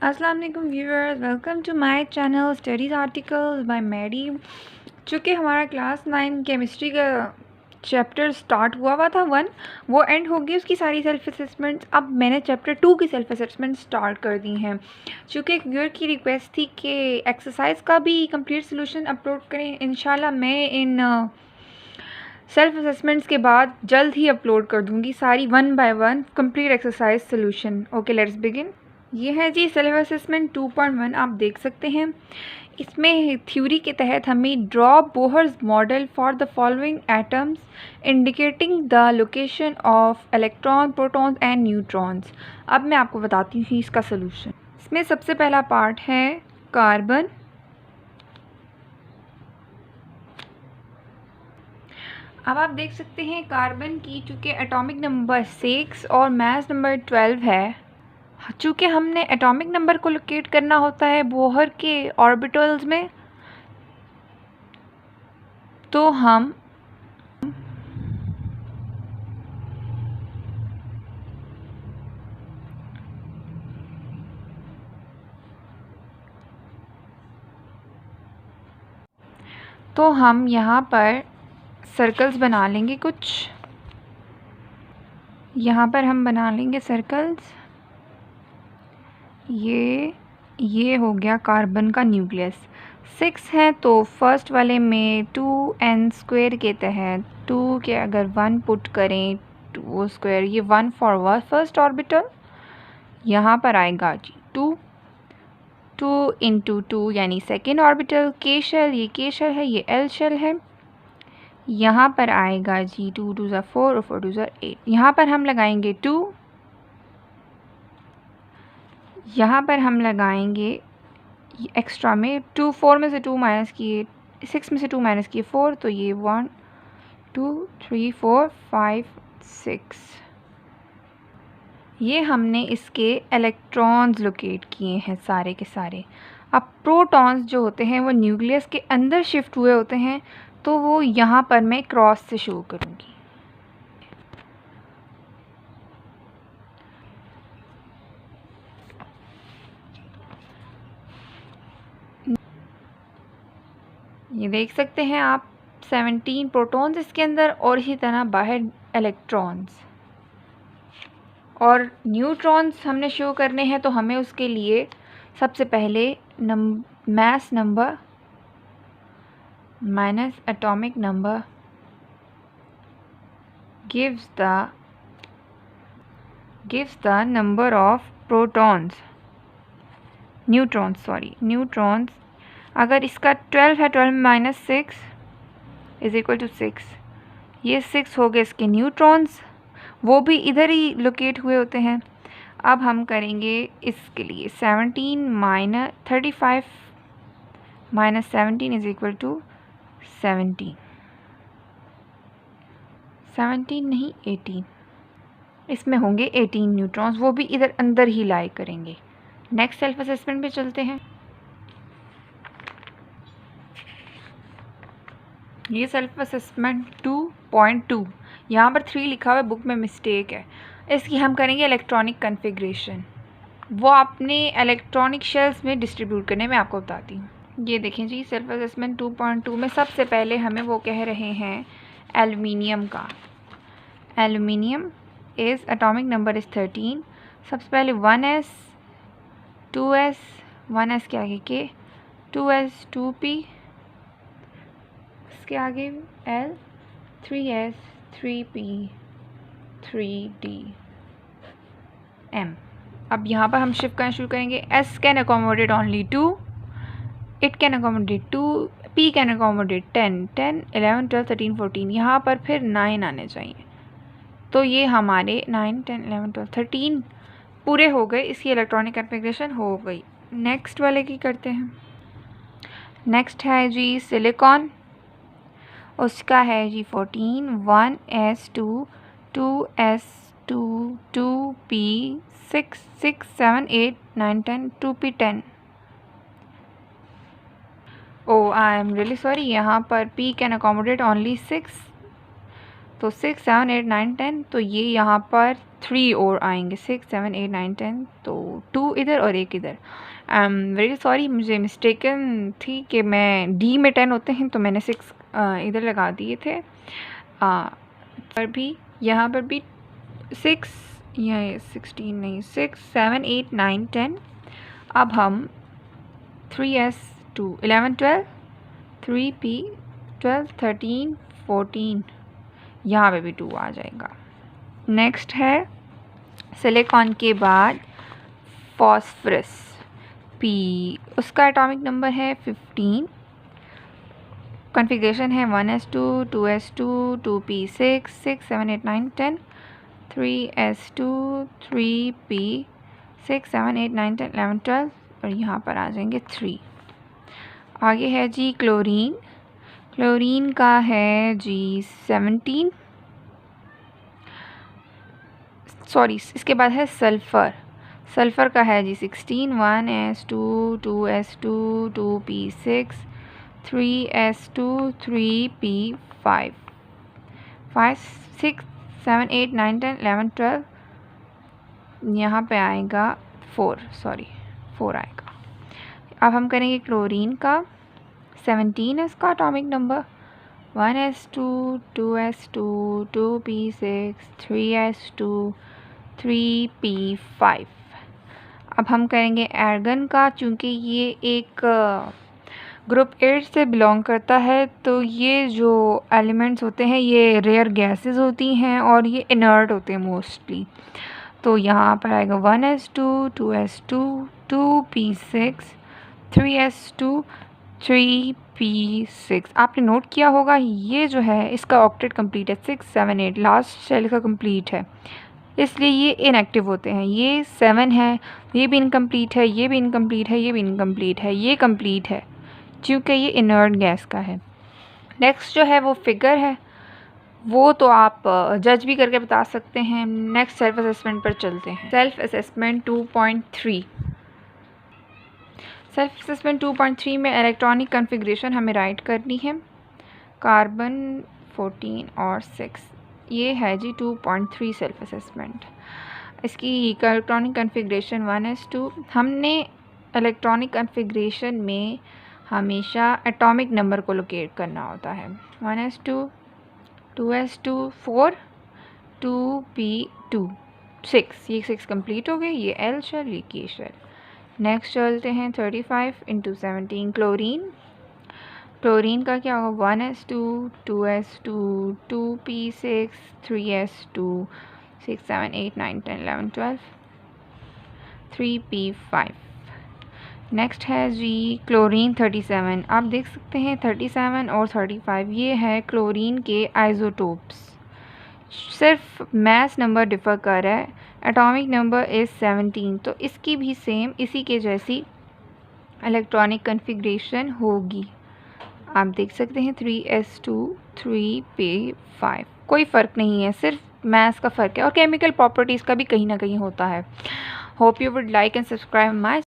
अस्सलाम वालेकुम viewers, welcome to my channel studies articles by Maddy. चूँकि हमारा क्लास 9 केमिस्ट्री का चैप्टर स्टार्ट हुआ था 1, वो एंड हो गई उसकी सारी सेल्फ असेसमेंट्स। अब मैंने चैप्टर 2 की सेल्फ असेसमेंट स्टार्ट कर दी हैं। चूँकि एक व्यूअर की रिक्वेस्ट थी कि एक्सरसाइज का भी कंप्लीट सोल्यूशन अपलोड करें। इंशाल्लाह मैं इन सेल्फ असेसमेंट्स के बाद जल्द ही अपलोड कर दूँगी सारी 1 by 1 complete exercise solution. Okay, let's begin. ये है जी सेल्फ असेसमेंट 2.1। आप देख सकते हैं इसमें थ्योरी के तहत हमें draw Bohr's model for the following atoms indicating the location of electron, protons and neutrons. अब मैं आपको बताती हूँ इसका सोल्यूशन। इसमें सबसे पहला पार्ट है कार्बन। अब आप देख सकते हैं कार्बन की चूँकि एटॉमिक नंबर 6 और मास नंबर 12 है, चूँकि हमने एटॉमिक नंबर को लोकेट करना होता है बोहर के ऑर्बिटल्स में, तो हम यहाँ पर सर्कल्स बना लेंगे कुछ। यहाँ पर हम बना लेंगे सर्कल्स। ये हो गया कार्बन का न्यूक्लियस। 6 है तो फर्स्ट वाले में 2n² के तहत 2 के अगर 1 पुट करें 2², ये 1 फॉर फर्स्ट ऑर्बिटल। यहाँ पर आएगा जी 2 इंटू 2 यानी सेकेंड ऑर्बिटल। के शेल, ये के शेल है, ये एल शेल है। यहाँ पर आएगा जी 2 2 ज़ा 4 और 4 2 ज़ा 8। यहाँ पर हम लगाएंगे 2, यहाँ पर हम लगाएंगे एक्स्ट्रा में 2, 4 में से 2 माइनस किए, 6 में से 2 माइनस किए 4, तो ये 1 2 3 4 5 6। ये हमने इसके इलेक्ट्रॉन्स लोकेट किए हैं सारे के सारे। अब प्रोटॉन्स जो होते हैं वो न्यूक्लियस के अंदर शिफ्ट हुए होते हैं, तो वो यहाँ पर मैं क्रॉस से शो करूँगी। ये देख सकते हैं आप 17 प्रोटॉन्स इसके अंदर और इसी तरह बाहर इलेक्ट्रॉन्स और न्यूट्रॉन्स हमने शो करने हैं। तो हमें उसके लिए सबसे पहले mass number minus atomic number gives the number of neutrons. अगर इसका 12 है, 12 माइनस 6 इज इक्वल टू 6। ये 6 हो गए इसके न्यूट्रॉन्स, वो भी इधर ही लोकेट हुए होते हैं। अब हम करेंगे इसके लिए 17 minus 35 minus 17 is equal to 17 नहीं 18। इसमें होंगे 18 न्यूट्रॉन्स, वो भी इधर अंदर ही लाई करेंगे। नेक्स्ट सेल्फ असेसमेंट पे चलते हैं। ये सेल्फ असेसमेंट 2.2, यहाँ पर 3 लिखा हुआ है, बुक में मिस्टेक है। इसकी हम करेंगे इलेक्ट्रॉनिक कन्फिग्रेशन। वो अपने इलेक्ट्रॉनिक शेल्स में डिस्ट्रीब्यूट करने में आपको बताती हूँ। ये देखें जी सेल्फ असेसमेंट 2.2 में सबसे पहले हमें वो कह रहे हैं एल्युमिनियम का। Aluminium is atomic number is 13। सबसे पहले 1s 2s, 1s के आगे के 2s 2p, इसके आगे L 3s 3p 3d m। अब यहाँ पर हम शिफ्ट करना शुरू करेंगे। S can accommodate only 2, it can accommodate 2, P can accommodate 10 10 11 12 13 14। यहाँ पर फिर 9 आने चाहिए, तो ये हमारे 9 10 11 12 13 पूरे हो गए। इसकी इलेक्ट्रॉनिक कन्फिग्रेशन हो गई। नेक्स्ट वाले की करते हैं। नेक्स्ट है जी सिलिकॉन, उसका है जी 14 1s2 2s2 2p 6 6 7 8 9 10 2p 10। Oh I am really sorry, यहाँ पर P कैन अकोमोडेट ओनली 6, तो 6 7 8 9 10, तो ये यहाँ पर 3 और आएंगे, 6 7 8 9 10, तो 2 इधर और 1 इधर। आई एम वेरी सॉरी, मुझे मिस्टेकन थी कि मैं डी में 10 होते हैं तो मैंने 6 इधर लगा दिए थे। पर भी यहाँ पर भी 6 या 16 नहीं, 6 7 8 9 10। अब हम 3s 2 11 12 3p 12 13 14, यहाँ पे भी 2 आ जाएगा। नेक्स्ट है सिलिकॉन के बाद फॉस्फरस p, उसका एटॉमिक नंबर है 15, कॉन्फ़िगरेशन है 1s2 2s2 2p6 6 7 8 9 10 3s2 3p 6 7 8 9 10 11 12, और यहाँ पर आ जाएंगे 3। आगे है जी क्लोरीन, क्लोरीन का है जी 17, सॉरी इसके बाद है सल्फ़र, सल्फ़र का है जी 16 1s2 2s2 2p6 3s2 3p5 5 6 7 8 9 10 11 12, यहाँ पे आएगा 4 आएगा। अब हम करेंगे क्लोरीन का, 17 है इसका atomic number, 1s2 2s2 2p6 3s2 3p5। अब हम करेंगे आर्गन का, चूँकि ये एक ग्रुप 8 से बिलोंग करता है, तो ये जो एलिमेंट्स होते हैं ये रेयर गैसेस होती हैं और ये इनर्ट होते हैं मोस्टली। तो यहाँ पर आएगा 1s2 2s2 2p6 3s2 3p6। आपने नोट किया होगा ये जो है इसका ऑक्टेट कंप्लीट है, 6 7 8 लास्ट शेल का कंप्लीट है, इसलिए ये इनएक्टिव होते हैं। ये 7 है, ये भी इनकम्प्लीट है, ये भी इनकम्प्लीट है, ये भी इनकम्प्लीट है, ये कंप्लीट है क्योंकि ये इनर्ट गैस का है। नेक्स्ट जो है वो फिगर है, वो तो आप जज भी करके बता सकते हैं। नेक्स्ट सेल्फ असेसमेंट पर चलते हैं। सेल्फ असेसमेंट 2.3, सेल्फ असेसमेंट 2.3 में इलेक्ट्रॉनिक कॉन्फ़िगरेशन हमें राइट करनी है, कार्बन 14 और 6, ये है जी 2.3 सेल्फ असेसमेंट। इसकी इलेक्ट्रॉनिक कॉन्फ़िगरेशन 1s2, हमने इलेक्ट्रॉनिक कॉन्फ़िगरेशन में हमेशा एटॉमिक नंबर को लोकेट करना होता है। 1s2 2s2 4 2p2 6, ये 6 कंप्लीट हो गए, ये L शेल, ये K शेल। नेक्स्ट चलते हैं 35 × 17 क्लोरीन, क्लोरीन का क्या होगा 1s2 2s2 2p6 3s2 6 7 8 9 10 11 12 3p5। Next है जी क्लोरीन 37, आप देख सकते हैं 37 और 35 ये है क्लोरीन के आइसोटोप्स, सिर्फ मैस नंबर डिफ़र कर रहा है, एटॉमिक नंबर इज़ 17, तो इसकी भी सेम इसी के जैसी इलेक्ट्रॉनिक कॉन्फ़िगरेशन होगी। आप देख सकते हैं 3s2 3p5, कोई फ़र्क नहीं है, सिर्फ मैथ्स का फ़र्क है और केमिकल प्रॉपर्टीज़ का भी कहीं ना कहीं होता है। Hope you would like and subscribe my